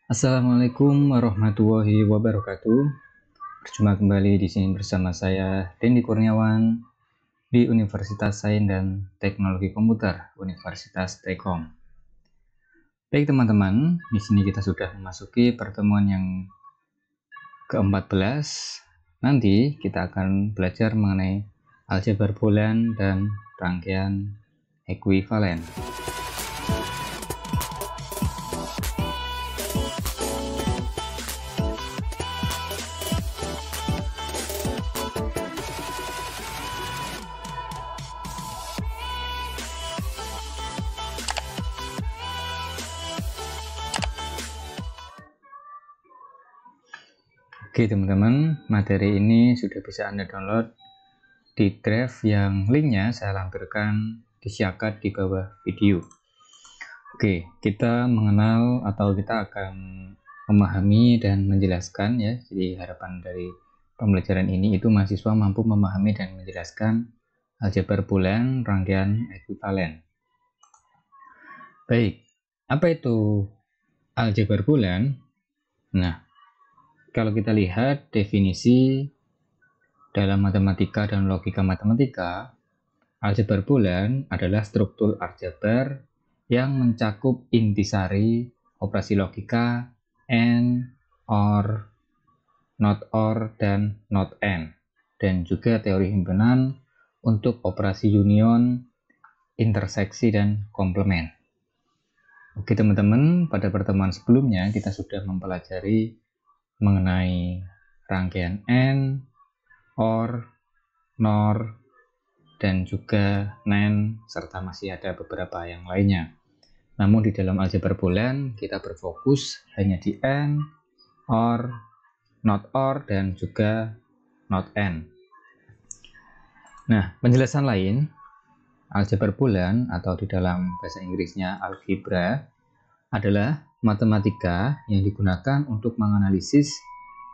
Assalamualaikum warahmatullahi wabarakatuh. Berjumpa kembali di sini bersama saya Dendi Kurniawan di Universitas Sains dan Teknologi Komputer Universitas Telkom. Baik teman-teman, di sini kita sudah memasuki pertemuan yang ke-14. Nanti kita akan belajar mengenai aljabar bulan dan rangkaian ekuivalen. Oke teman-teman, materi ini sudah bisa Anda download di drive yang linknya saya lampirkan di syakat di bawah video. Oke, kita mengenal atau kita akan memahami dan menjelaskan ya. Jadi harapan dari pembelajaran ini itu mahasiswa mampu memahami dan menjelaskan aljabar bulan rangkaian ekuivalen. Baik, apa itu aljabar bulan? Nah, kalau kita lihat definisi dalam matematika dan logika matematika, aljabar bulan adalah struktur aljabar yang mencakup intisari, operasi logika, AND, OR, NOT OR, dan NOT AND, dan juga teori himpunan untuk operasi union, interseksi, dan komplement. Oke teman-teman, pada pertemuan sebelumnya kita sudah mempelajari mengenai rangkaian AND, OR, NOR, dan juga NAND, serta masih ada beberapa yang lainnya. Namun di dalam aljabar bulan kita berfokus hanya di AND, OR, NOT OR, dan juga NOT AND. Nah, penjelasan lain, aljabar bulan atau di dalam bahasa Inggrisnya algebra adalah matematika yang digunakan untuk menganalisis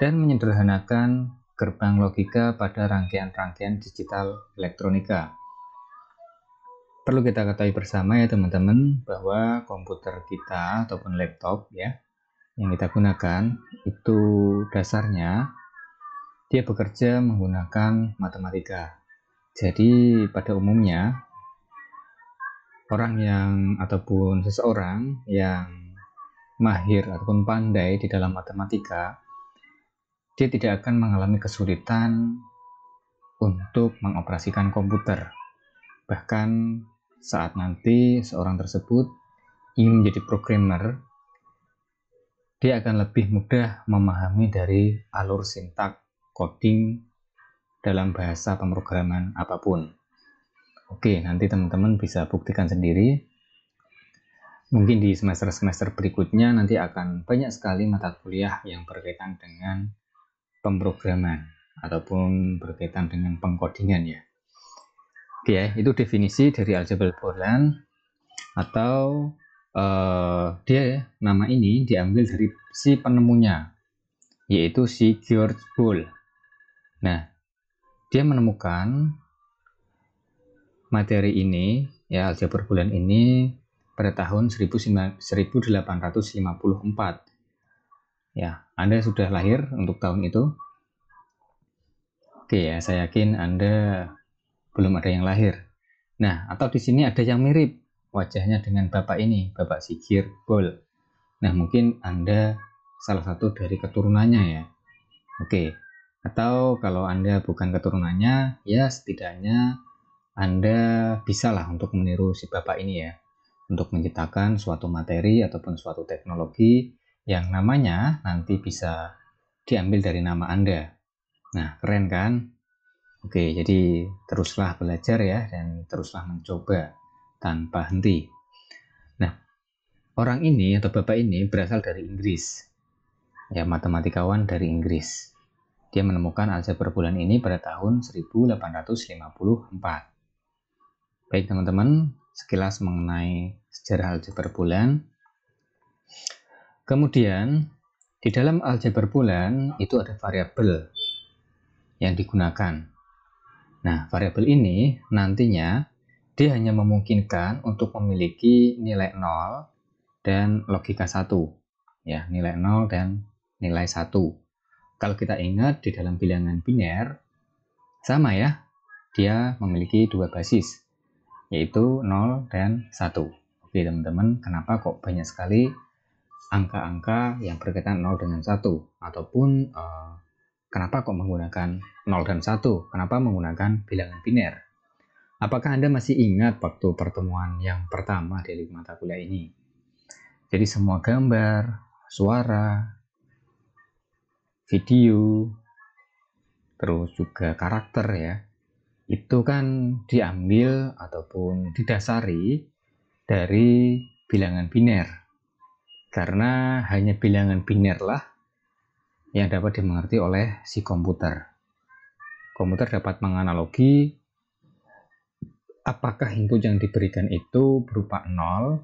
dan menyederhanakan gerbang logika pada rangkaian-rangkaian digital elektronika. Perlu kita ketahui bersama ya teman-teman bahwa komputer kita ataupun laptop ya yang kita gunakan itu dasarnya dia bekerja menggunakan matematika. Jadi pada umumnya orang yang ataupun seseorang yang mahir ataupun pandai di dalam matematika, dia tidak akan mengalami kesulitan untuk mengoperasikan komputer. Bahkan saat nanti seorang tersebut ingin menjadi programmer, dia akan lebih mudah memahami dari alur sintak coding dalam bahasa pemrograman apapun. Oke, nanti teman-teman bisa buktikan sendiri. Mungkin di semester-semester berikutnya nanti akan banyak sekali mata kuliah yang berkaitan dengan pemrograman ataupun berkaitan dengan pengkodingan ya. Oke ya, itu definisi dari aljabar bulan atau dia nama ini diambil dari si penemunya, yaitu si George Boole. Nah, dia menemukan materi ini ya, aljabar bulan ini pada tahun 1854. Ya, Anda sudah lahir untuk tahun itu? Oke ya, saya yakin Anda belum ada yang lahir. Nah, atau di sini ada yang mirip wajahnya dengan Bapak ini, Bapak si George Boole. Nah, mungkin Anda salah satu dari keturunannya ya. Oke. Atau kalau Anda bukan keturunannya, ya setidaknya Anda bisalah untuk meniru si Bapak ini ya, untuk menciptakan suatu materi ataupun suatu teknologi yang namanya nanti bisa diambil dari nama Anda. Nah, keren kan? Oke, jadi teruslah belajar ya, dan teruslah mencoba tanpa henti. Nah, orang ini atau Bapak ini berasal dari Inggris, ya, matematikawan dari Inggris. Dia menemukan aljabar bulan ini pada tahun 1854. Baik teman-teman, sekilas mengenai sejarah aljabar bulan. Kemudian, di dalam aljabar bulan itu ada variabel yang digunakan. Nah, variabel ini nantinya dia hanya memungkinkan untuk memiliki nilai 0 dan logika 1. ya, nilai 0 dan nilai 1. Kalau kita ingat di dalam bilangan biner, sama ya, dia memiliki dua basis, yaitu 0 dan 1. Oke teman-teman, kenapa kok banyak sekali angka-angka yang berkaitan 0 dengan 1? Ataupun kenapa kok menggunakan 0 dan 1? Kenapa menggunakan bilangan biner? Apakah Anda masih ingat waktu pertemuan yang pertama di mata kuliah ini? Jadi semua gambar, suara, video, terus juga karakter ya, itu kan diambil ataupun didasari dari bilangan biner. Karena hanya bilangan biner lah yang dapat dimengerti oleh si komputer. Komputer dapat menganalogi apakah input yang diberikan itu berupa 0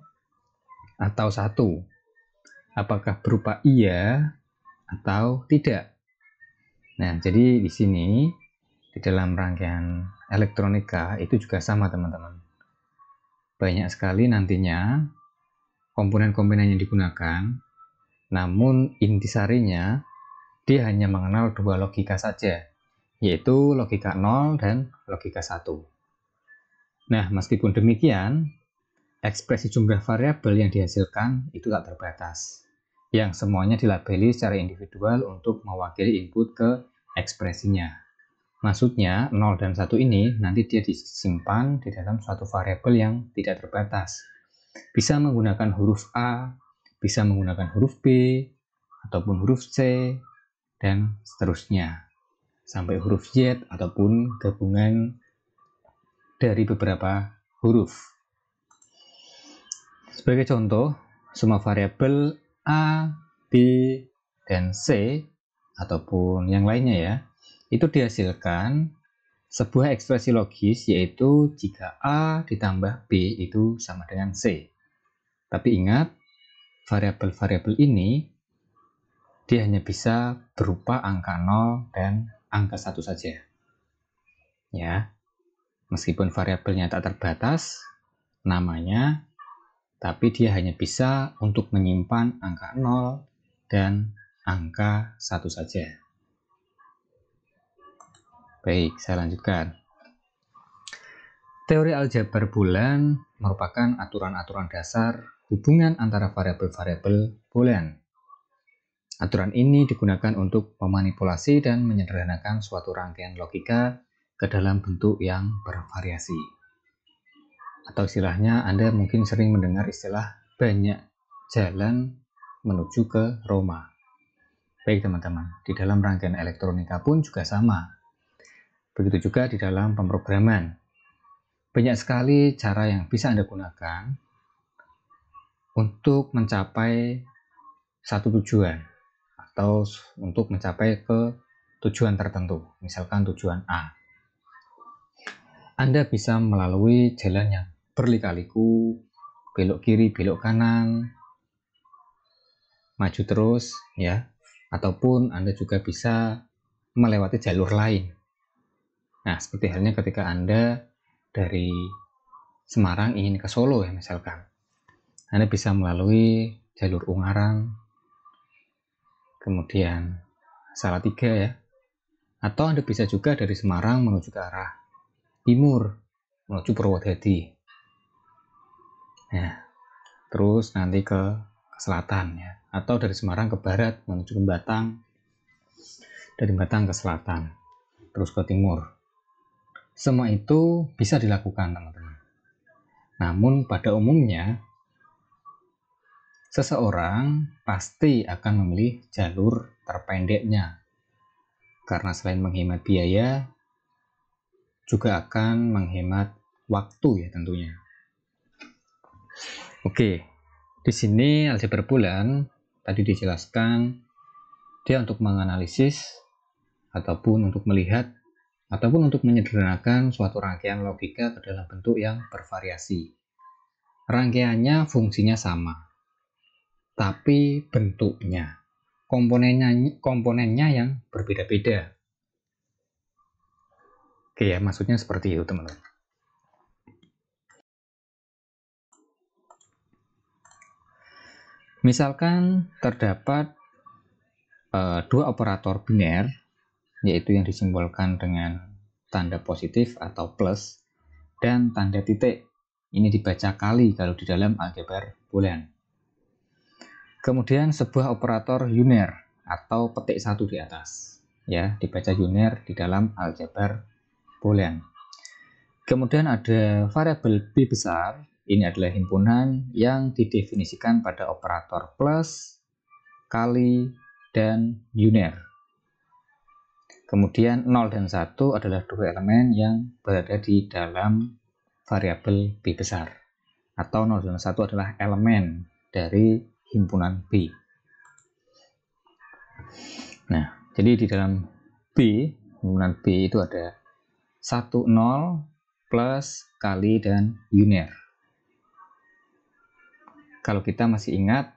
atau 1. Apakah berupa iya atau tidak. Nah, jadi di sini di dalam rangkaian elektronika itu juga sama teman-teman. Banyak sekali nantinya komponen-komponen yang digunakan, namun intisarinya dia hanya mengenal dua logika saja, yaitu logika 0 dan logika 1. Nah, meskipun demikian, ekspresi jumlah variabel yang dihasilkan itu tak terbatas, yang semuanya dilabeli secara individual untuk mewakili input ke ekspresinya. Maksudnya, 0 dan 1 ini nanti dia disimpan di dalam suatu variabel yang tidak terbatas. Bisa menggunakan huruf A, bisa menggunakan huruf B, ataupun huruf C, dan seterusnya. Sampai huruf Z ataupun gabungan dari beberapa huruf. Sebagai contoh, semua variabel A, B, dan C, ataupun yang lainnya ya, itu dihasilkan sebuah ekspresi logis, yaitu jika A ditambah B itu sama dengan C. Tapi ingat, variabel-variabel ini dia hanya bisa berupa angka 0 dan angka 1 saja. Ya, meskipun variabelnya tak terbatas namanya, tapi dia hanya bisa untuk menyimpan angka 0 dan angka 1 saja. Baik, saya lanjutkan. Teori aljabar bulan merupakan aturan-aturan dasar hubungan antara variabel-variabel bulan. Aturan ini digunakan untuk memanipulasi dan menyederhanakan suatu rangkaian logika ke dalam bentuk yang bervariasi. Atau istilahnya, Anda mungkin sering mendengar istilah banyak jalan menuju ke Roma. Baik teman-teman, di dalam rangkaian elektronika pun juga sama. Begitu juga di dalam pemrograman. Banyak sekali cara yang bisa Anda gunakan untuk mencapai satu tujuan atau untuk mencapai ke tujuan tertentu, misalkan tujuan A. Anda bisa melalui jalan yang berliku-liku, belok kiri, belok kanan, maju terus ya, ataupun Anda juga bisa melewati jalur lain. Nah, seperti halnya ketika Anda dari Semarang ingin ke Solo ya misalkan. Anda bisa melalui jalur Ungaran, kemudian Salatiga ya. Atau Anda bisa juga dari Semarang menuju ke arah timur, menuju Purwodadi. Nah, terus nanti ke selatan ya. Atau dari Semarang ke barat menuju ke Batang, dari Batang ke selatan, terus ke timur. Semua itu bisa dilakukan teman-teman. Namun pada umumnya, seseorang pasti akan memilih jalur terpendeknya. Karena selain menghemat biaya, juga akan menghemat waktu ya tentunya. Oke, di sini aljabar bulan tadi dijelaskan dia untuk menganalisis ataupun untuk melihat ataupun untuk menyederhanakan suatu rangkaian logika ke dalam bentuk yang bervariasi. Rangkaiannya fungsinya sama, tapi bentuknya, komponennya yang berbeda-beda. Oke ya, maksudnya seperti itu teman-teman. Misalkan terdapat dua operator biner, yaitu yang disimbolkan dengan tanda positif atau plus dan tanda titik. Ini dibaca kali kalau di dalam aljabar boolean. Kemudian sebuah operator uner atau petik satu di atas, ya, dibaca uner di dalam aljabar boolean. Kemudian ada variabel B besar. Ini adalah himpunan yang didefinisikan pada operator plus, kali, dan uner. Kemudian 0 dan 1 adalah dua elemen yang berada di dalam variabel B besar. Atau 0 dan 1 adalah elemen dari himpunan B. Nah, jadi di dalam B, himpunan B itu ada 1, 0, plus, kali, dan uner. Kalau kita masih ingat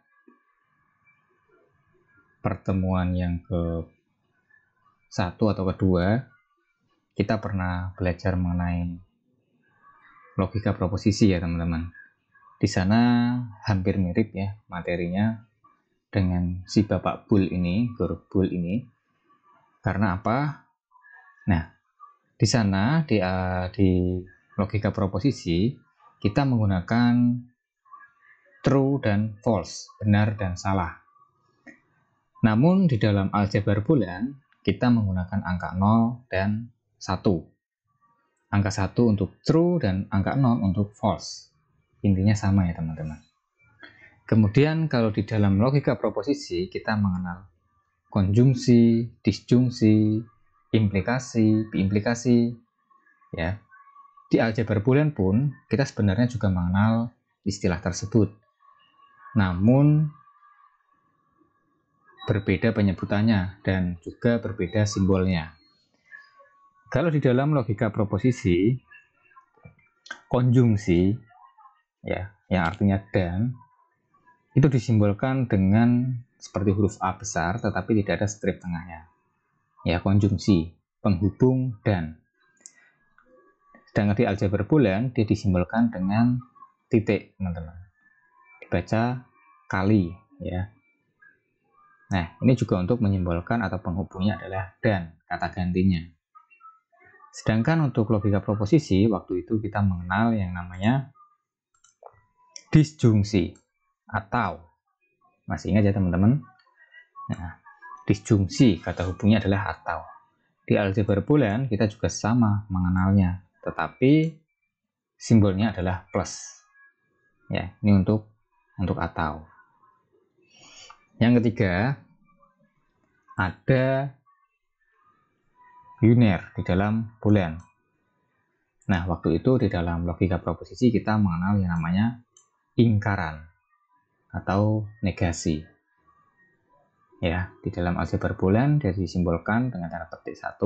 pertemuan yang ke-1 atau kedua, kita pernah belajar mengenai logika proposisi ya teman-teman. Di sana hampir mirip ya materinya dengan si bapak bool ini, guru bool ini. Karena apa? Nah, di sana di logika proposisi kita menggunakan true dan false, benar dan salah. Namun di dalam aljabar boolean kita menggunakan angka 0 dan 1. Angka 1 untuk true dan angka 0 untuk false. Intinya sama ya teman-teman. Kemudian kalau di dalam logika proposisi kita mengenal konjungsi, disjungsi, implikasi, biimplikasi, ya. Di aljabar boolean pun kita sebenarnya juga mengenal istilah tersebut. Namun berbeda penyebutannya dan juga berbeda simbolnya. Kalau di dalam logika proposisi, konjungsi, ya, yang artinya dan, itu disimbolkan dengan seperti huruf A besar, tetapi tidak ada strip tengahnya. Ya, konjungsi, penghubung dan. Sedangkan di aljabar boolean, dia disimbolkan dengan titik, teman-teman. Dibaca kali, ya. Nah, ini juga untuk menyimbolkan atau penghubungnya adalah dan, kata gantinya. Sedangkan untuk logika proposisi, waktu itu kita mengenal yang namanya disjungsi atau, masih ingat ya teman-teman? Nah, disjungsi, kata hubungnya adalah atau. Di aljabar boolean kita juga sama mengenalnya, tetapi simbolnya adalah plus. Ya, ini untuk atau. Yang ketiga, ada uner di dalam boolean. Nah, waktu itu di dalam logika proposisi kita mengenal yang namanya ingkaran atau negasi. Ya, di dalam aljabar boolean dia disimbolkan dengan tanda petik 1.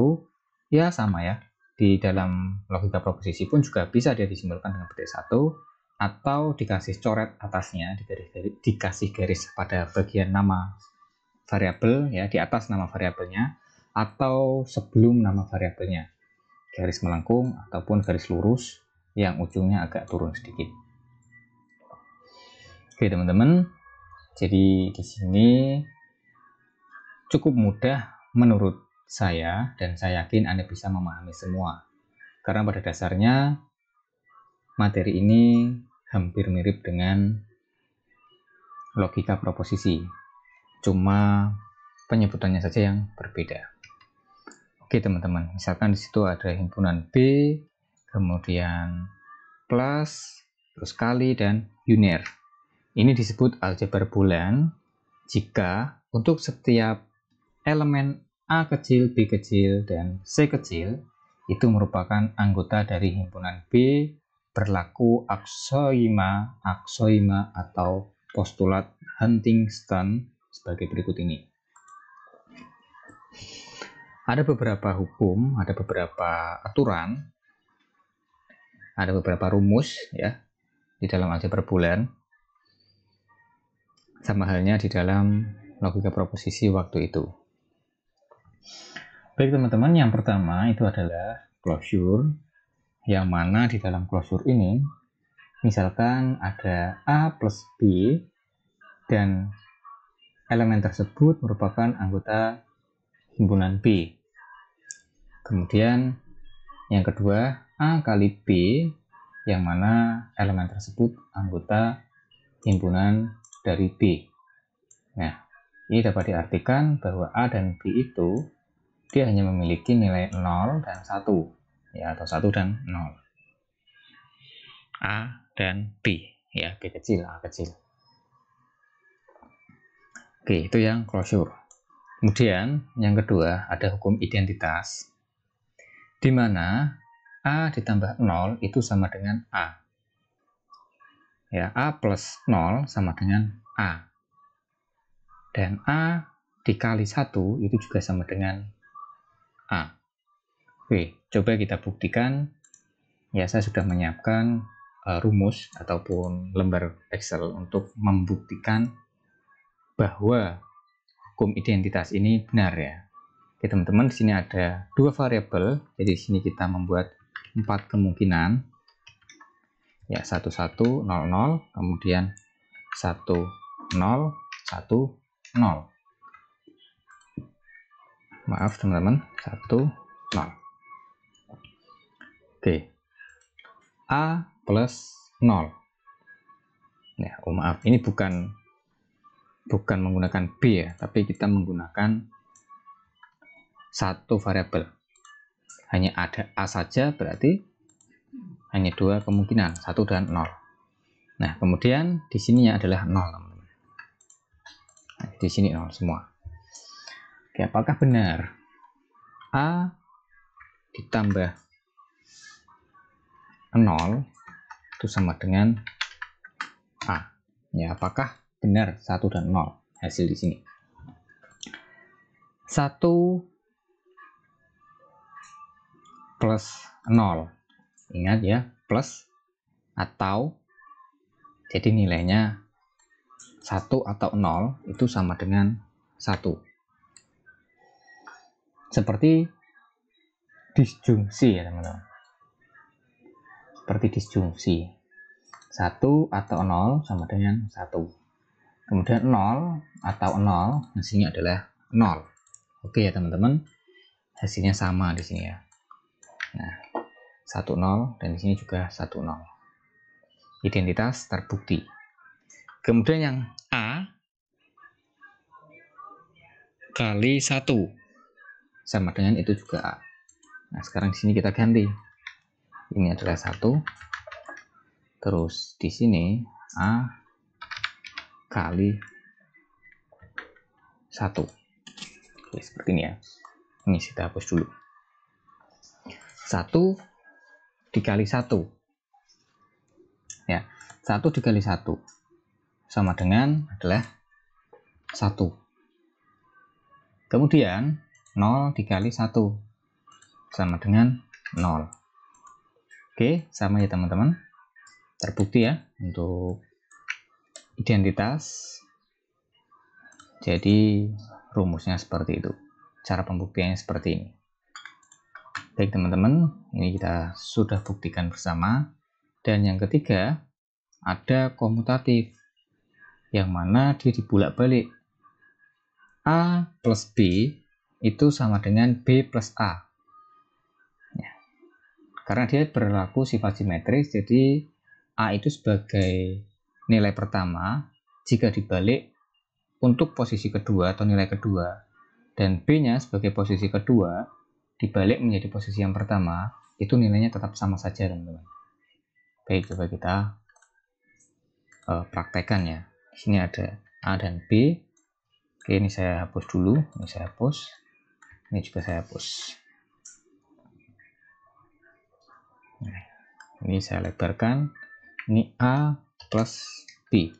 Ya, sama ya. Di dalam logika proposisi pun juga bisa dia disimbolkan dengan petik 1 atau dikasih coret atasnya, dikasih garis pada bagian nama variabel ya, di atas nama variabelnya atau sebelum nama variabelnya, garis melengkung ataupun garis lurus yang ujungnya agak turun sedikit. Oke teman-teman, jadi di sini cukup mudah menurut saya dan saya yakin Anda bisa memahami semua, karena pada dasarnya materi ini hampir mirip dengan logika proposisi, cuma penyebutannya saja yang berbeda. Oke teman-teman, misalkan di situ ada himpunan B, kemudian plus, terus kali, dan uner. Ini disebut aljabar boolean jika untuk setiap elemen A kecil, B kecil, dan C kecil itu merupakan anggota dari himpunan B berlaku aksioima atau postulat Huntington sebagai berikut ini. Ada beberapa hukum, ada beberapa aturan, ada beberapa rumus ya di dalam aljabar boolean. Sama halnya di dalam logika proposisi waktu itu. Baik teman-teman, yang pertama itu adalah closure, yang mana di dalam closure ini misalkan ada A plus B dan elemen tersebut merupakan anggota himpunan B. Kemudian yang kedua, A kali B, yang mana elemen tersebut anggota himpunan dari B. Nah, ini dapat diartikan bahwa A dan B itu dia hanya memiliki nilai 0 dan 1, ya, atau 1 dan 0. A dan B, ya, B kecil, A kecil. Oke, itu yang closure. Kemudian yang kedua ada hukum identitas, di mana A ditambah 0 itu sama dengan A. Ya, A plus 0 sama dengan A. Dan A dikali 1 itu juga sama dengan A. Oke, coba kita buktikan. Ya, saya sudah menyiapkan rumus ataupun lembar Excel untuk membuktikan bahwa hukum identitas ini benar ya. Oke, teman-teman, di sini ada dua variabel. Jadi di sini kita membuat 4 kemungkinan. Ya, 1 1 0 0, kemudian 1 0 1 0. Maaf teman-teman, 1 0. Oke. A plus 0. Ya, maaf, ini bukan menggunakan B ya, tapi kita menggunakan satu variabel. Hanya ada A saja, berarti hanya dua kemungkinan, 1 dan 0. Nah, kemudian di sininya adalah 0, teman-teman. Nah, di sini 0 semua. Oke, apakah benar A ditambah 0 itu sama dengan A? Ya, apakah benar 1 dan 0 hasil di sini? 1 plus 0. Ingat ya, plus atau jadi nilainya 1 atau 0 itu sama dengan 1. Seperti disjungsi ya teman-teman. Seperti disjungsi. 1 atau 0 sama dengan 1. Kemudian 0 atau 0 hasilnya adalah 0. Oke ya teman-teman. Hasilnya sama di sini ya. Nah, 1 0 dan di sini juga 1 0. Identitas terbukti. Kemudian yang A kali 1 sama dengan itu juga A. Nah, sekarang di sini kita ganti. Ini adalah 1. Terus di sini A kali 1. Oke, seperti ini ya. Ini kita hapus dulu. 1 dikali 1. Ya, 1 dikali 1 sama dengan adalah 1. Kemudian 0 dikali 1 sama dengan 0. Oke, sama ya teman-teman. Terbukti ya untuk identitas. Jadi rumusnya seperti itu. Cara pembuktiannya seperti ini. Baik teman-teman, ini kita sudah buktikan bersama. Dan yang ketiga, ada komutatif. Yang mana dia dibulak-balik. A plus B itu sama dengan B plus A. Ya. Karena dia berlaku sifat simetris, jadi A itu sebagai nilai pertama jika dibalik untuk posisi kedua atau nilai kedua, dan B-nya sebagai posisi kedua dibalik menjadi posisi yang pertama, itu nilainya tetap sama saja teman-teman. Baik, coba kita praktekkan ya. Di sini ada A dan B. Oke, ini saya hapus dulu. Ini saya hapus. Ini juga saya hapus. Nah, ini saya lebarkan. Ini A plus B.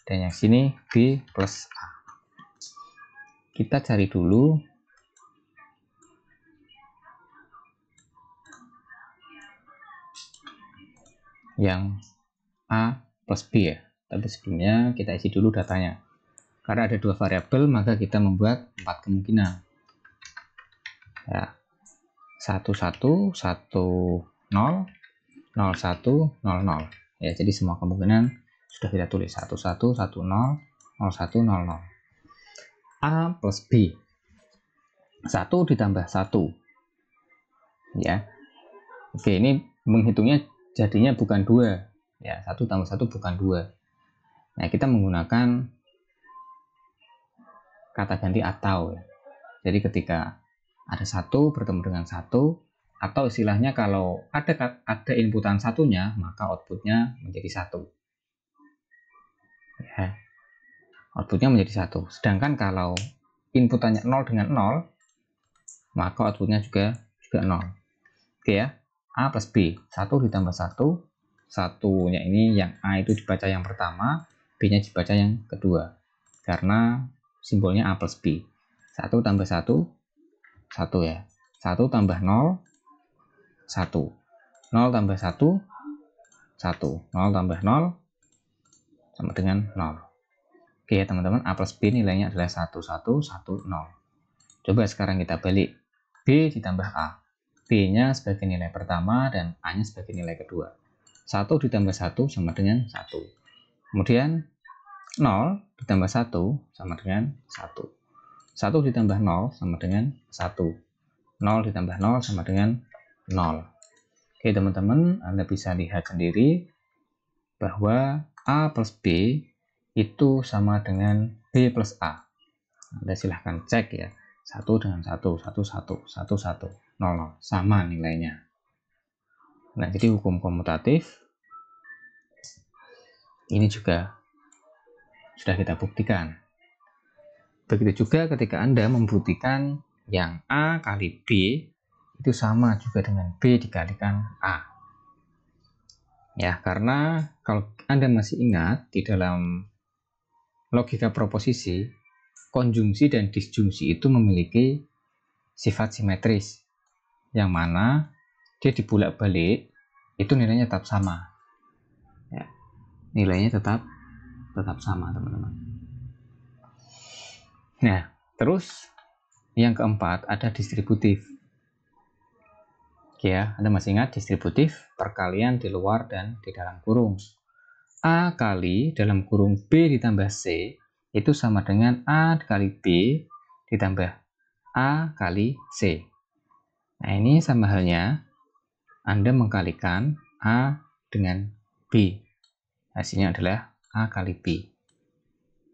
Dan yang sini B plus A. Kita cari dulu yang A plus B ya. Tapi sebelumnya kita isi dulu datanya. Karena ada dua variabel, maka kita membuat 4 kemungkinan. Ya. 1 1 1 0 0 1 0 0. Ya, jadi semua kemungkinan sudah kita tulis 1 1 1 0 01, 00. A plus B. 1 ditambah 1. Ya. Oke, ini menghitungnya jadinya bukan 2. Ya, 1 tambah 1 bukan 2. Nah, kita menggunakan kata ganti atau ya. Jadi ketika ada 1 bertemu dengan 1, atau istilahnya kalau ada inputan satunya, maka outputnya menjadi 1. Ya. Outputnya menjadi 1. Sedangkan kalau inputannya 0 dengan 0, maka outputnya juga 0. Oke ya. A plus B, 1 ditambah 1, satunya ini yang A itu dibaca yang pertama, B nya dibaca yang kedua, karena simbolnya A plus B. 1 tambah 1, 1 ya. 1 tambah 0, 1. 0 tambah 1, 1. 0 tambah 0 sama dengan 0. Oke ya teman-teman, A plus B nilainya adalah 1, 1, 1, 0. Coba sekarang kita balik. B ditambah A. B-nya sebagai nilai pertama dan A-nya sebagai nilai kedua. 1 ditambah 1 sama dengan 1. Kemudian 0 ditambah 1 sama dengan 1. 1 ditambah 0 sama dengan 1. 0 ditambah 0 sama dengan 0. Oke teman-teman, Anda bisa lihat sendiri bahwa A plus B itu sama dengan B plus A. Anda silahkan cek ya. 1 dengan 1, 1, 1, 1, 1, 0, 0. Sama nilainya. Nah, jadi hukum komutatif ini juga sudah kita buktikan. Begitu juga ketika Anda membuktikan yang A kali B itu sama juga dengan B dikalikan A. Ya, karena kalau Anda masih ingat di dalam logika proposisi, konjungsi dan disjungsi itu memiliki sifat simetris, yang mana dia dibulak-balik itu nilainya tetap sama. Ya, nilainya tetap sama teman-teman. Nah, terus yang keempat ada distributif. Ya, Anda masih ingat distributif perkalian di luar dan di dalam kurung. A kali dalam kurung B ditambah C itu sama dengan A kali B ditambah A kali C. Nah, ini sama halnya Anda mengkalikan A dengan B. Hasilnya adalah A kali B.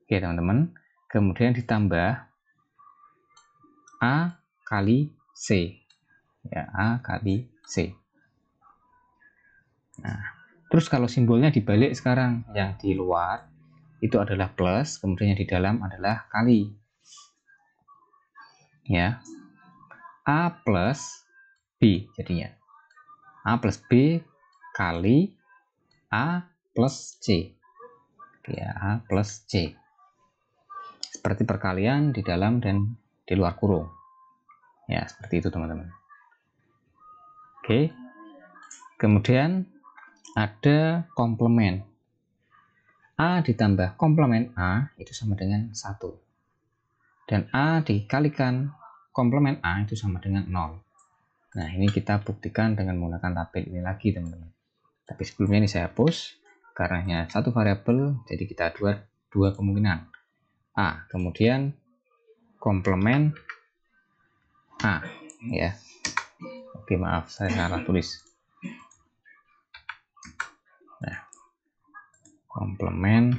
Oke, teman-teman. Kemudian ditambah A kali C. Ya, A kali C. Nah, terus kalau simbolnya dibalik sekarang, yang di luar itu adalah plus, kemudian yang di dalam adalah kali. Ya. A plus B jadinya. A plus B kali A plus C. Ya, A plus C. Seperti perkalian di dalam dan di luar kurung. Ya, seperti itu teman-teman. Oke. Kemudian ada komplement. A ditambah komplement A itu sama dengan 1. Dan A dikalikan komplement A itu sama dengan 0. Nah, ini kita buktikan dengan menggunakan tabel ini lagi teman-teman. Tapi sebelumnya ini saya hapus karena hanya satu variabel, jadi kita dua kemungkinan. A, kemudian komplement A, ya. Oke, maaf saya salah tulis. Nah, komplement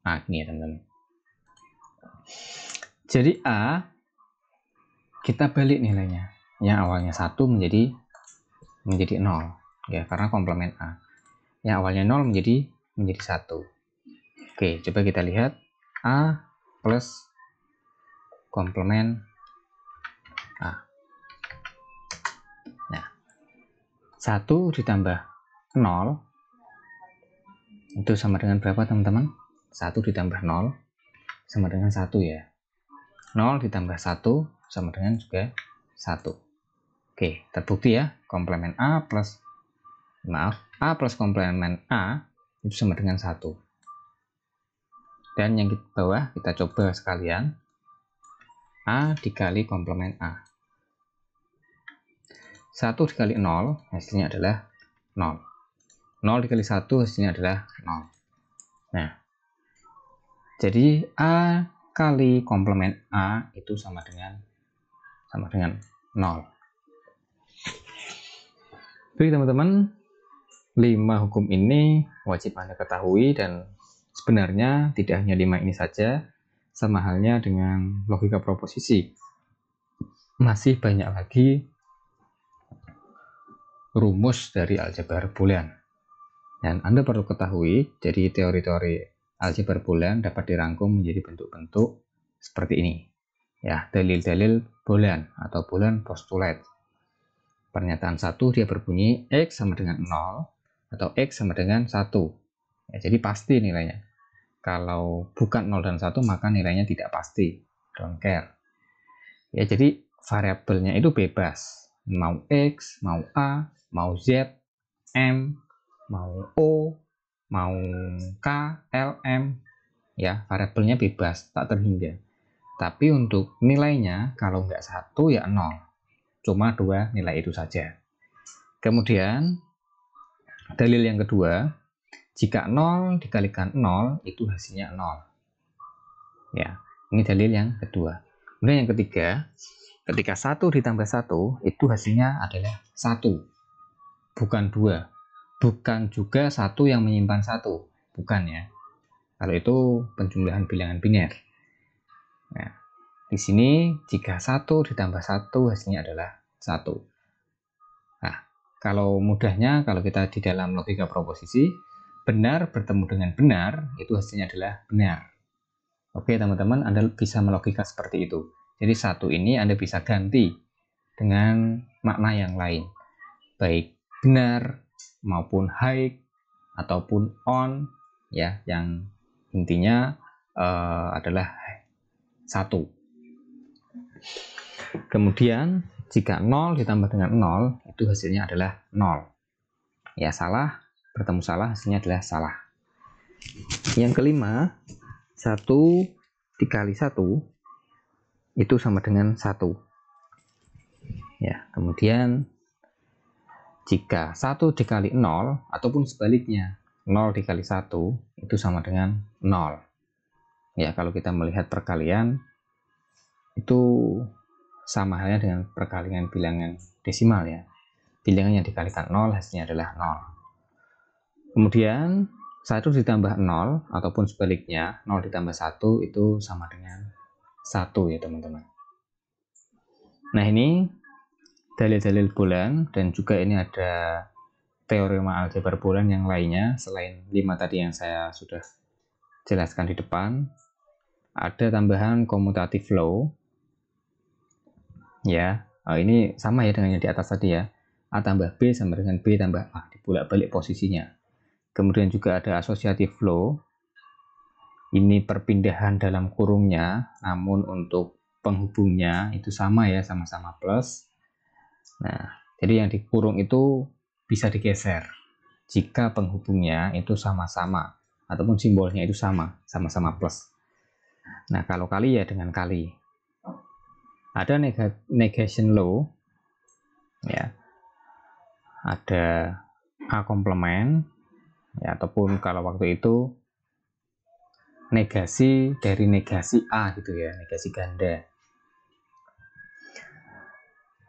A ini ya teman-teman. Jadi A kita balik nilainya. Yang awalnya 1 menjadi 0 ya, karena komplement A. Yang awalnya 0 menjadi 1. Oke, coba kita lihat A plus komplement A. Nah, 1 ditambah 0 itu sama dengan berapa teman-teman? 1 ditambah 0 sama dengan 1 ya. 0 ditambah 1 sama dengan juga 1. Oke, terbukti ya, komplement A plus komplement A itu sama dengan 1. Dan yang di bawah kita coba sekalian. A dikali komplement A. 1 dikali 0 hasilnya adalah 0. 0 dikali 1 hasilnya adalah 0. Nah, Jadi A kali komplement A itu sama dengan 0. Baik teman-teman, 5 hukum ini wajib Anda ketahui, dan sebenarnya tidak hanya 5 ini saja, sama halnya dengan logika proposisi. Masih banyak lagi rumus dari aljabar boolean. Dan Anda perlu ketahui, jadi teori-teori aljabar boolean dapat dirangkum menjadi bentuk-bentuk seperti ini. Ya, dalil-dalil boolean atau boolean postulate. Pernyataan 1 dia berbunyi X sama dengan 0 atau X sama dengan 1. Ya, jadi pasti nilainya. Kalau bukan 0 dan 1 maka nilainya tidak pasti. Don't care. Ya, jadi variabelnya itu bebas. Mau X, mau A, mau Z, M, mau O, mau K, L, M, ya variabelnya bebas, tak terhingga. Tapi untuk nilainya kalau nggak 1 ya 0, cuma 2 nilai itu saja. Kemudian dalil yang kedua, jika 0 dikalikan 0 itu hasilnya 0. Ya, ini dalil yang kedua. Kemudian yang ketiga, ketika 1 ditambah 1 itu hasilnya adalah 1, bukan 2. Bukan juga 1 yang menyimpan 1, bukan ya. Kalau itu penjumlahan bilangan biner. Nah, di sini jika 1 ditambah 1 hasilnya adalah 1. Nah, kalau mudahnya, kalau kita di dalam logika proposisi, benar bertemu dengan benar itu hasilnya adalah benar. Oke teman-teman, Anda bisa melogika seperti itu. Jadi 1 ini Anda bisa ganti dengan makna yang lain, baik benar maupun high ataupun on, ya, yang intinya adalah 1. Kemudian jika 0 ditambah dengan 0 itu hasilnya adalah 0. Ya, salah bertemu salah hasilnya adalah salah. Yang kelima, 1 dikali 1 itu sama dengan 1. Ya, kemudian jika 1 dikali 0 ataupun sebaliknya 0 dikali 1 itu sama dengan 0. Ya, kalau kita melihat perkalian itu sama halnya dengan perkalian bilangan desimal ya. Bilangan yang dikalikan 0 hasilnya adalah 0. Kemudian 1 ditambah 0 ataupun sebaliknya 0 ditambah 1 itu sama dengan 1 ya teman-teman. Nah, ini dalil-dalil boolean, dan juga ini ada teorema aljabar boolean yang lainnya selain 5 tadi yang saya sudah jelaskan di depan. Ada tambahan commutative law. Ya, ini sama ya dengan yang di atas tadi ya. A tambah B sama dengan B tambah A, dibolak-balik posisinya. Kemudian juga ada associative law. Ini perpindahan dalam kurungnya, namun untuk penghubungnya itu sama ya, sama-sama plus. Nah, jadi yang dikurung itu bisa digeser jika penghubungnya itu sama-sama ataupun simbolnya itu sama-sama plus. Nah, kalau kali ya dengan kali. Ada negation law, ya. Ada A komplement, ya, ataupun kalau waktu itu negasi dari negasi A gitu ya, negasi ganda.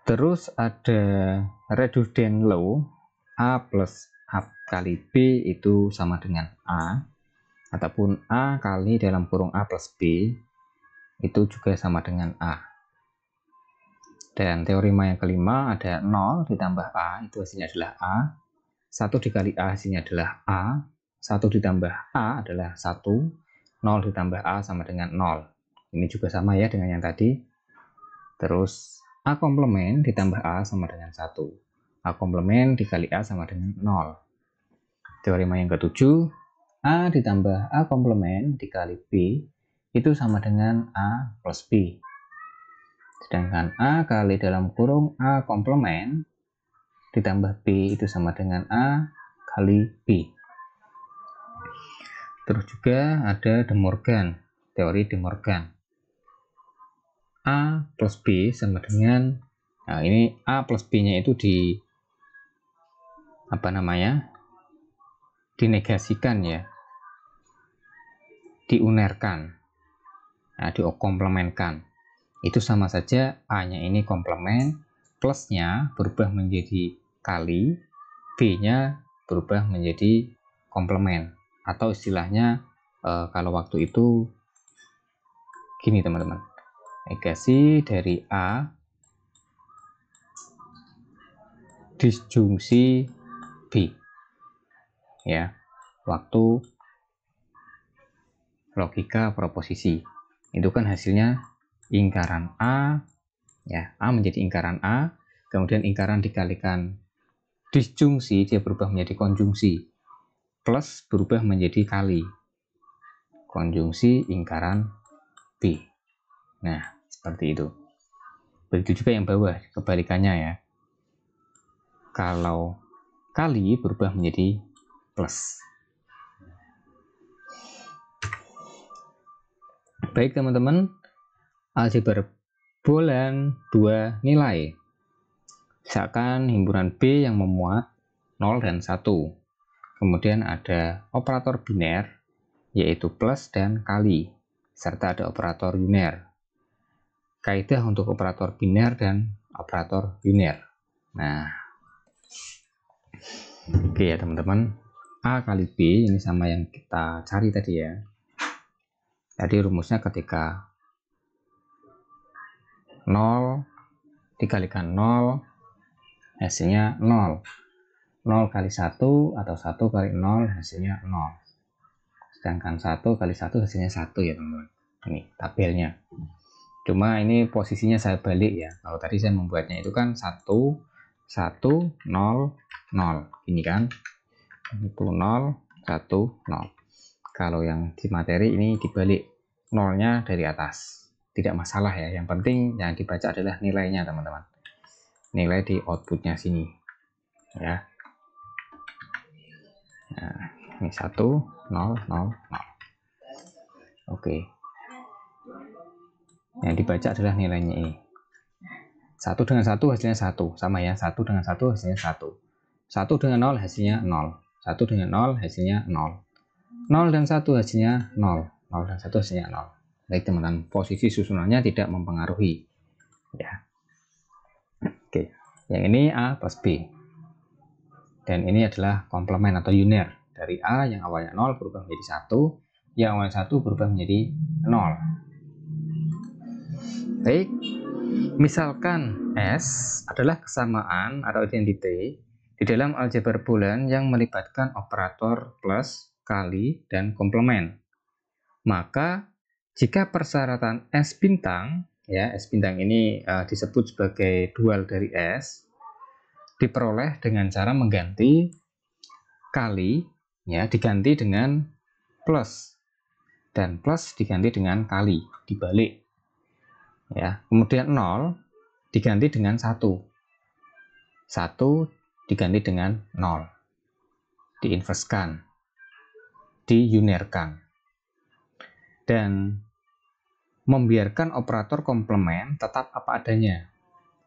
Terus ada redundant law, A plus A kali B itu sama dengan A, ataupun A kali dalam kurung A plus B itu juga sama dengan A. Dan teorema yang kelima ada 0 ditambah A itu hasilnya adalah A, 1 dikali A hasilnya adalah A, 1 ditambah A adalah 1, 0 ditambah A sama dengan 0. Ini juga sama ya dengan yang tadi. Terus A komplement ditambah A sama dengan 1. A komplement dikali A sama dengan 0. Teorema yang ketujuh, A ditambah A komplement dikali B itu sama dengan A plus B. Sedangkan A kali dalam kurung A komplement ditambah B itu sama dengan A kali B. Terus juga ada De Morgan, teori De Morgan. A plus B sama dengan, nah ini A plus B nya itu dinegasikan ya. diunerkan, nah, dikomplemenkan. Itu sama saja A-nya ini komplement, plusnya berubah menjadi kali, B-nya berubah menjadi komplement. Atau istilahnya kalau waktu itu gini teman-teman, negasi dari A disjungsi B, ya, waktu logika proposisi itu kan hasilnya ingkaran A, ya, A menjadi ingkaran A, kemudian ingkaran dikalikan disjungsi, dia berubah menjadi konjungsi, plus berubah menjadi kali, konjungsi ingkaran B. Nah, seperti itu. Begitu juga yang bawah, kebalikannya ya. Kalau kali berubah menjadi plus. Baik teman-teman, aljabar bulan 2 nilai. Misalkan himpunan B yang memuat 0 dan 1. Kemudian ada operator biner, yaitu plus dan kali, serta ada operator uner. Kaidah untuk operator biner dan operator uner. Nah, oke ya teman-teman, A kali B ini sama yang kita cari tadi ya. Tadi rumusnya ketika 0 dikalikan 0, hasilnya 0. 0 kali 1 atau 1 kali 0 hasilnya 0. Sedangkan 1 kali 1 hasilnya 1 ya teman-teman. Ini tabelnya. Cuma ini posisinya saya balik ya. Kalau tadi saya membuatnya itu kan 1, 1, 0, 0. Ini kan. Itu 0, 1, 0. Kalau yang di materi ini dibalik. 0-nya dari atas. Tidak masalah ya. Yang penting yang dibaca adalah nilainya teman-teman. Nilai di outputnya sini. Ya. Nah, ini 1, 0, 0, 0. Oke. Yang dibaca adalah nilainya ini. 1 dengan 1 hasilnya 1. Sama ya, 1 dengan 1 hasilnya 1. 1 dengan 0 hasilnya 0. 1 dengan 0 hasilnya 0. 0 dan 1 hasilnya 0. 0 dan 1 hasilnya 0. Baik teman-teman, posisi susunannya tidak mempengaruhi. Ya. Oke. Yang ini A plus B. Dan ini adalah komplement atau uner dari A yang awalnya 0 berubah menjadi 1, yang awalnya 1 berubah menjadi 0. Baik, misalkan S adalah kesamaan atau identiti di dalam aljabar bulan yang melibatkan operator plus, kali, dan komplement. Maka jika persyaratan S bintang, ya S bintang ini disebut sebagai dual dari S, diperoleh dengan cara mengganti kali, ya diganti dengan plus, dan plus diganti dengan kali, dibalik. Ya, kemudian 0 diganti dengan 1. 1 diganti dengan 0. Diinverskan, diunerkan. Dan membiarkan operator komplement tetap apa adanya.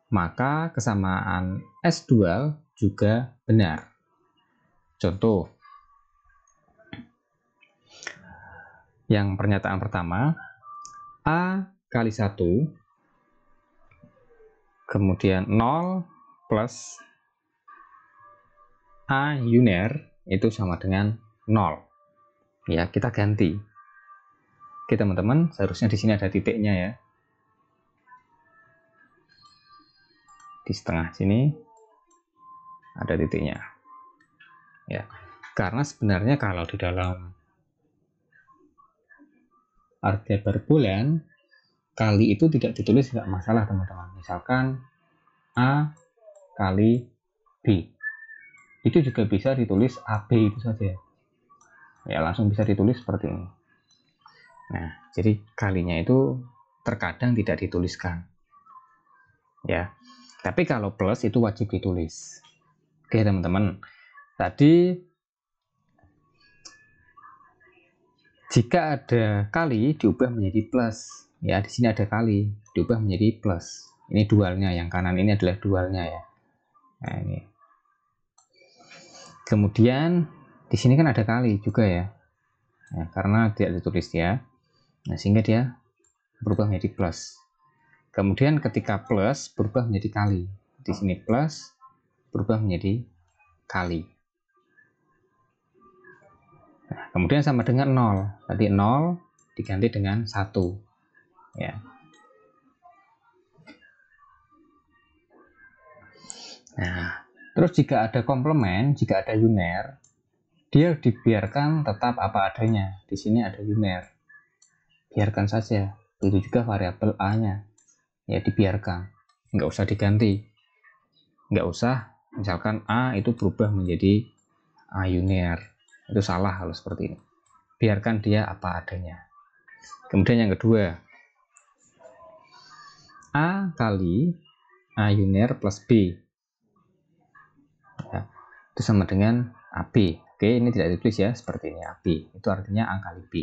Maka kesamaan S dual juga benar. Contoh, yang pernyataan pertama, A kali 1, kemudian 0 plus A uner itu sama dengan 0. Ya, kita ganti. Oke teman-teman, seharusnya di sini ada titiknya ya. Di setengah sini ada titiknya. Ya, karena sebenarnya kalau di dalam aljabar bulan, kali itu tidak ditulis nggak masalah teman-teman. Misalkan A kali B, itu juga bisa ditulis AB itu saja. Ya, langsung bisa ditulis seperti ini. Nah, jadi kalinya itu terkadang tidak dituliskan. Ya, tapi kalau plus itu wajib ditulis. Oke teman-teman, tadi jika ada kali diubah menjadi plus, ya di sini ada kali diubah menjadi plus. Ini dualnya, yang kanan ini adalah dualnya ya. Nah ini. Kemudian di sini kan ada kali juga ya. ya, karena tidak ditulis ya. Nah, sehingga dia berubah menjadi plus. Kemudian ketika plus berubah menjadi kali. Di sini plus berubah menjadi kali. Nah, kemudian sama dengan 0. Tadi 0 diganti dengan 1. Ya. Nah, terus jika ada komplement, jika ada uner, dia dibiarkan tetap apa adanya. Di sini ada uner. Biarkan saja. Begitu juga variabel A-nya. Ya, dibiarkan. Nggak usah diganti. Nggak usah, misalkan A itu berubah menjadi A uner. Itu salah kalau seperti ini. Biarkan dia apa adanya. Kemudian yang kedua, A kali A uner plus B. Ya, itu sama dengan AB. Oke, ini tidak ditulis ya, seperti ini AB. Itu artinya A kali B.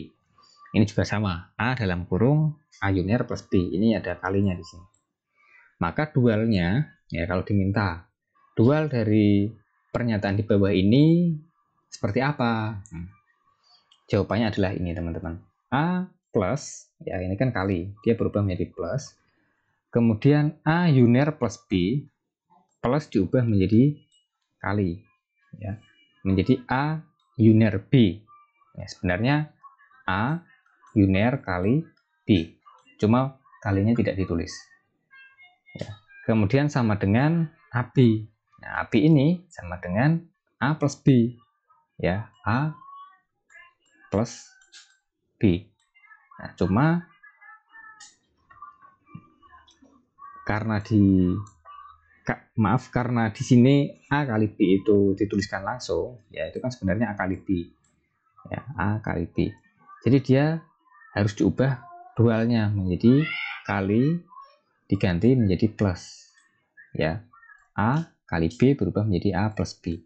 Ini juga sama, A dalam kurung A uner plus B. Ini ada kalinya di sini. Maka dualnya, ya kalau diminta, dual dari pernyataan di bawah ini seperti apa? Jawabannya adalah ini teman-teman. A plus, ya ini kan kali, dia berubah menjadi plus. Kemudian A uner plus B, plus diubah menjadi kali, ya, menjadi A uner B. Ya, sebenarnya A uner kali B, cuma kalinya tidak ditulis. Ya. Kemudian sama dengan AB. Nah, AB ini sama dengan A plus B, ya, A plus B. Nah, cuma karena karena di sini A kali B itu dituliskan langsung, ya itu kan sebenarnya A kali B, ya A kali B. Jadi dia harus diubah dualnya menjadi kali diganti menjadi plus, ya A kali B berubah menjadi A plus B,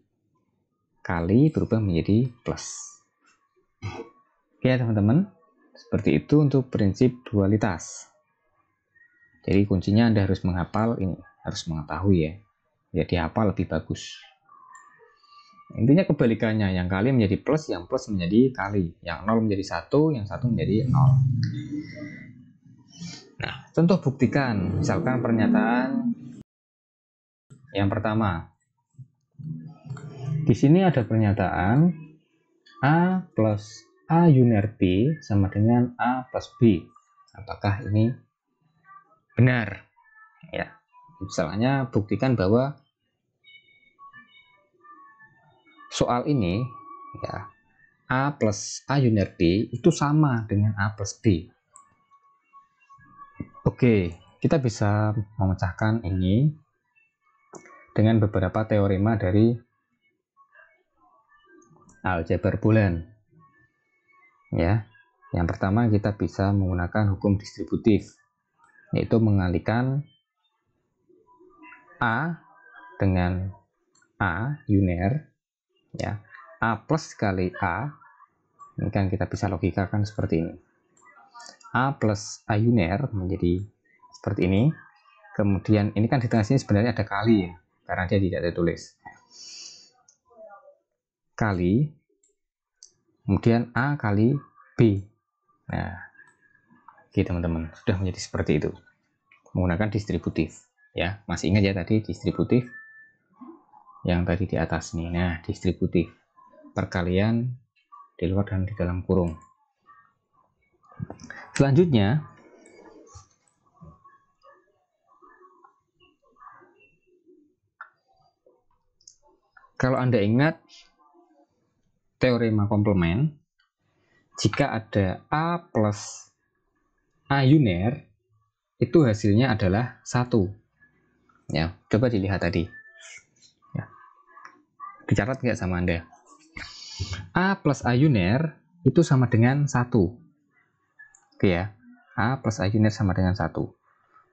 kali berubah menjadi plus. Oke teman-teman, seperti itu untuk prinsip dualitas. Jadi kuncinya Anda harus menghafal ini, harus mengetahui ya. Jadi hafal lebih bagus. Intinya kebalikannya, yang kali menjadi plus, yang plus menjadi kali, yang 0 menjadi 1, yang 1 menjadi 0. Nah, contoh buktikan, misalkan pernyataan yang pertama. Di sini ada pernyataan A plus A uner B sama dengan A plus B. Apakah ini benar? Ya, misalnya buktikan bahwa soal ini ya A plus A uner B itu sama dengan A plus B. Oke, kita bisa memecahkan ini dengan beberapa teorema dari aljabar bulan. Ya, yang pertama kita bisa menggunakan hukum distributif, yaitu mengalihkan A dengan A uner, ya A plus kali A. Ini kan kita bisa logikakan seperti ini. A plus A uner menjadi seperti ini. Kemudian ini kan di tengah sini sebenarnya ada kali ya, karena dia tidak ditulis. Kali, kemudian A kali B. Nah, oke teman-teman, sudah menjadi seperti itu. Menggunakan distributif. Ya, masih ingat ya tadi distributif? Yang tadi di atas nih. Nah, distributif. Perkalian di luar dan di dalam kurung. Selanjutnya, kalau Anda ingat teorema komplement, jika ada A plus A uner, itu hasilnya adalah 1. Ya, coba dilihat tadi. Ya. Dicatat nggak sama Anda? A plus A uner itu sama dengan 1. Oke ya, A plus A uner sama dengan 1.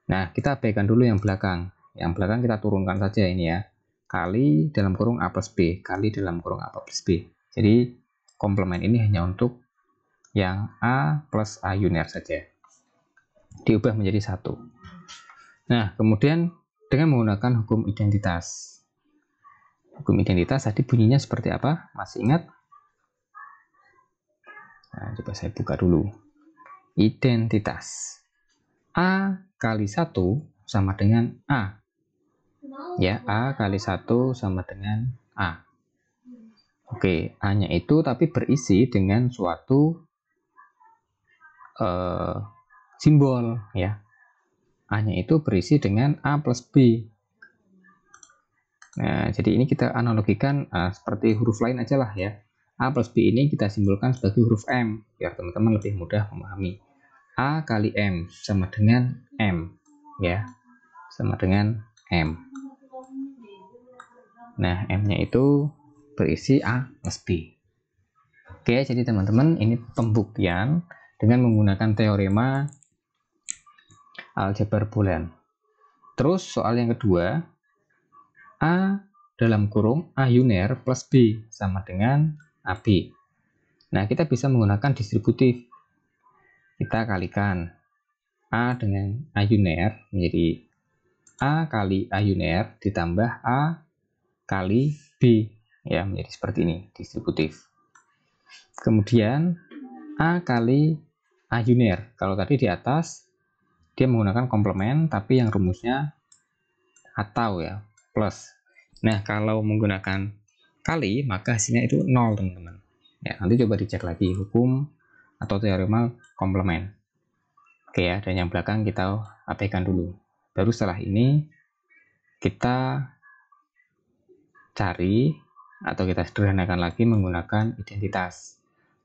Nah, kita abaikan dulu yang belakang. Yang belakang kita turunkan saja ini ya. Kali dalam kurung A plus B, kali dalam kurung A plus B. Jadi, komplement ini hanya untuk yang A plus A uner saja. Diubah menjadi 1. Nah, kemudian dengan menggunakan hukum identitas. Hukum identitas tadi bunyinya seperti apa? Masih ingat? Nah, coba saya buka dulu. Identitas. A kali 1 sama dengan A. Ya, A kali 1 sama dengan A. Oke, A-nya itu tapi berisi dengan suatu simbol, ya. A-nya itu berisi dengan A plus B. Nah, jadi ini kita analogikan seperti huruf lain aja lah ya. A plus B ini kita simbolkan sebagai huruf M, biar teman-teman lebih mudah memahami. A kali M sama dengan M, ya, sama dengan M. Nah, M-nya itu berisi A plus B. Oke, jadi teman-teman, ini pembuktian dengan menggunakan teorema aljabar boolean. Terus soal yang kedua, A dalam kurung A uner plus B sama dengan AB. Nah, kita bisa menggunakan distributif. Kita kalikan A dengan A uner menjadi A kali A uner ditambah A kali B, ya, menjadi seperti ini, distributif. Kemudian A kali A uner, kalau tadi di atas dia menggunakan komplement tapi yang rumusnya atau, ya, plus. Nah, kalau menggunakan kali maka hasilnya itu 0, teman-teman. Ya, nanti coba dicek lagi hukum atau teorema komplement. Oke ya, dan yang belakang kita abaikan dulu. Baru setelah ini kita cari atau kita sederhanakan lagi menggunakan identitas.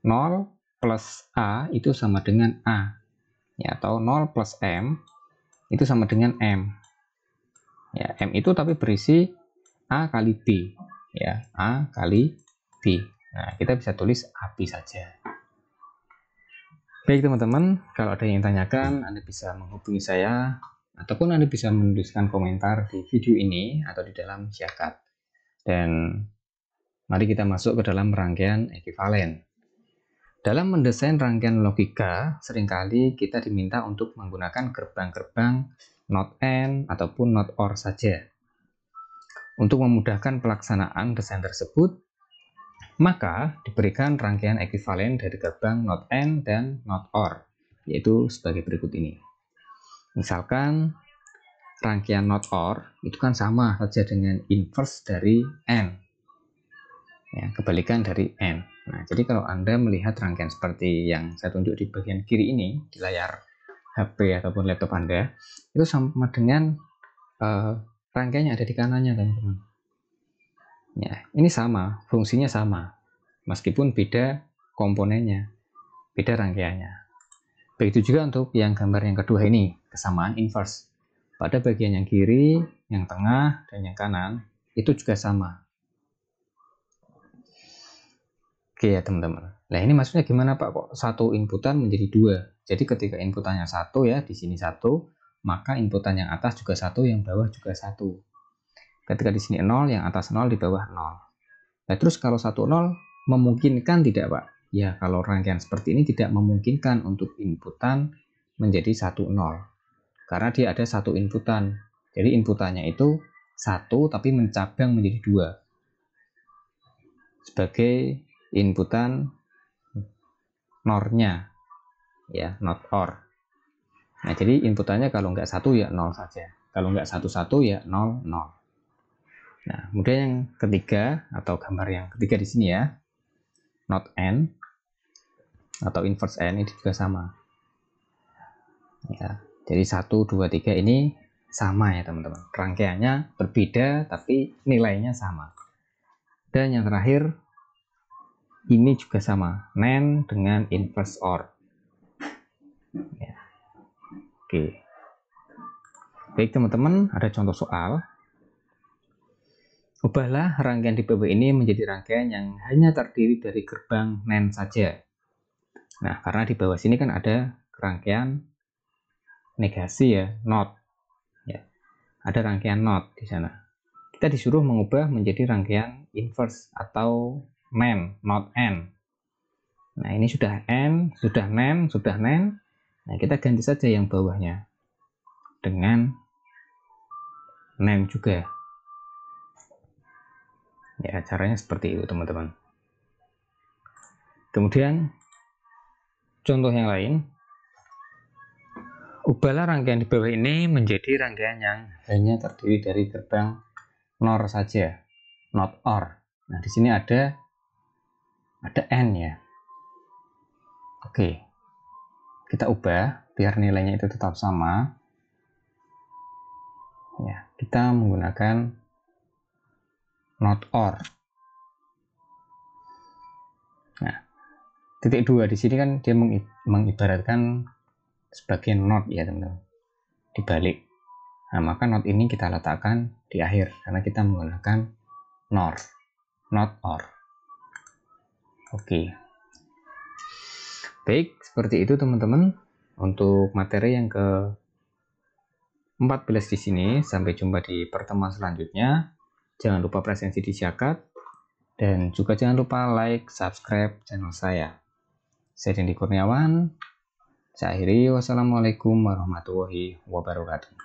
0 plus A itu sama dengan A, ya, atau 0 plus M itu sama dengan M. Ya, M itu tapi berisi A kali B, ya, A kali B. Nah, kita bisa tulis AB saja. Baik teman-teman, kalau ada yang tanyakan, Anda bisa menghubungi saya, ataupun Anda bisa menuliskan komentar di video ini atau di dalam syakat. Dan mari kita masuk ke dalam rangkaian ekuivalen. Dalam mendesain rangkaian logika, seringkali kita diminta untuk menggunakan gerbang-gerbang not AND ataupun not OR saja. Untuk memudahkan pelaksanaan desain tersebut, maka diberikan rangkaian ekuivalen dari gerbang not AND dan not OR, yaitu sebagai berikut ini. Misalkan rangkaian not OR itu kan sama saja dengan inverse dari AND, ya, kebalikan dari AND. Nah, jadi kalau Anda melihat rangkaian seperti yang saya tunjuk di bagian kiri ini di layar HP ataupun laptop Anda, itu sama dengan rangkaian yang ada di kanannya, teman-teman. Ya, ini sama, fungsinya sama, meskipun beda komponennya, beda rangkaiannya. Begitu juga untuk yang gambar yang kedua ini, kesamaan inverse. Pada bagian yang kiri, yang tengah, dan yang kanan, itu juga sama. Oke ya teman-teman. Nah, ini maksudnya gimana Pak? Kok satu inputan menjadi dua? Jadi ketika inputannya satu, ya, di sini satu, maka inputan yang atas juga satu, yang bawah juga satu. Ketika di sini 0, yang atas 0, di bawah 0. Nah, terus kalau 1, 0, memungkinkan tidak, Pak? Ya, kalau rangkaian seperti ini tidak memungkinkan untuk inputan menjadi 1, 0. Karena dia ada satu inputan. Jadi inputannya itu 1, tapi mencabang menjadi 2. Sebagai inputan NOR-nya, ya, not OR. Nah, jadi inputannya kalau nggak 1 ya 0 saja. Kalau nggak 1, 1 ya 0, 0. Nah, kemudian yang ketiga atau gambar yang ketiga di sini ya, not AND atau inverse AND ini juga sama. Ya, jadi 1, 2, 3 ini sama ya teman-teman. Rangkaiannya berbeda tapi nilainya sama. Dan yang terakhir ini juga sama, NAND dengan inverse OR. Ya. Oke. Baik teman-teman, ada contoh soal. Ubahlah rangkaian di bawah ini menjadi rangkaian yang hanya terdiri dari gerbang NAND saja. Nah, karena di bawah sini kan ada rangkaian negasi ya, NOT. Ya, ada rangkaian NOT di sana. Kita disuruh mengubah menjadi rangkaian inverse atau NAND, not AND. Nah, ini sudah AND, sudah NAND, sudah NAND. Nah, kita ganti saja yang bawahnya dengan NAND juga. Ya, caranya seperti itu teman-teman. Kemudian contoh yang lain, ubahlah rangkaian di bawah ini menjadi rangkaian yang hanya terdiri dari gerbang NOR saja, not OR. Nah, di sini ada N ya. Oke, kita ubah biar nilainya itu tetap sama. Ya, kita menggunakan not OR. Nah, titik 2 di sini kan dia mengibaratkan sebagai not ya teman-teman, dibalik. Nah, maka not ini kita letakkan di akhir karena kita menggunakan NOR, not OR. Oke. Baik, seperti itu teman-teman untuk materi yang ke-14 di sini. Sampai jumpa di pertemuan selanjutnya. Jangan lupa presensi di Jakat dan juga jangan lupa like, subscribe channel saya. Saya Dendi Kurniawan. Saya akhiri, wassalamualaikum warahmatullahi wabarakatuh.